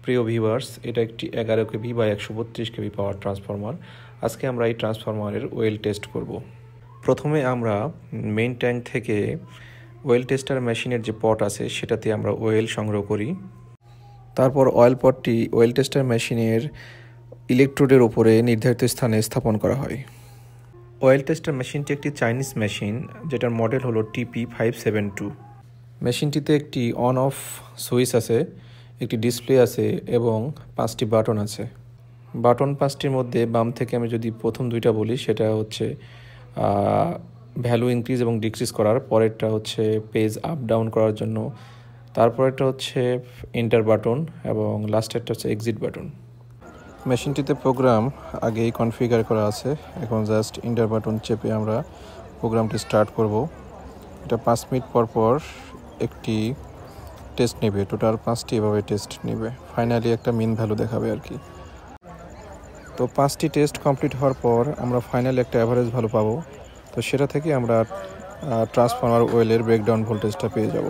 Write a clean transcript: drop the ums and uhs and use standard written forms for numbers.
প্রিয় ভিউয়ার্স, এটা একটি 11 কেভি বা 132 কেভি পাওয়ার ট্রান্সফরমার। আজকে আমরা এই ট্রান্সফরমারের ওয়েল টেস্ট করব। প্রথমে আমরা মেইন ট্যাঙ্ক থেকে ওয়েল টেস্টার মেশিনের যে পট আছে সেটাতে আমরা ওয়েল সংগ্রহ করি। তারপর অয়েল পটটি ওয়েল টেস্টার মেশিনের ইলেকট্রোডের উপরে নির্ধারিত স্থানে স্থাপন করা হয়। অয়েল টেস্টার মেশিনটি একটি চাইনিজ মেশিন, যেটার মডেল হলো TP572। মেশিনটিতে একটি অন অফ সুইচ আছে, একটি ডিসপ্লে আছে এবং 5টি বাটন আছে। বাটন 5টির মধ্যে বাম থেকে আমি যদি প্রথম দুইটা বলি, সেটা হচ্ছে ভ্যালু ইনক্রিজ এবং ডিক্রিজ করার, পরেরটা হচ্ছে পেজ আপ ডাউন করার জন্য, তারপরেরটা হচ্ছে এন্টার বাটন এবং লাস্টেরটা হচ্ছে এক্সিট বাটন। মেশিনটিতে প্রোগ্রাম আগেই কনফিগার করা আছে, এখন জাস্ট এন্টার বাটন চেপে আমরা প্রোগ্রামটি স্টার্ট করব। এটা 5 মিনিট পর পর একটি টেস্ট নেবে, টোটাল 5টি এভাবে টেস্ট নেবে, ফাইনালি একটা মিন ভ্যালু দেখাবে আর কি। তো 5টি টেস্ট কমপ্লিট হওয়ার পর আমরা ফাইনালি একটা অ্যাভারেজ ভ্যালু পাবো। তো সেটা থেকে আমরা ট্রান্সফরমার ওয়েলের ব্রেকডাউন ভোল্টেজটা পেয়ে যাব।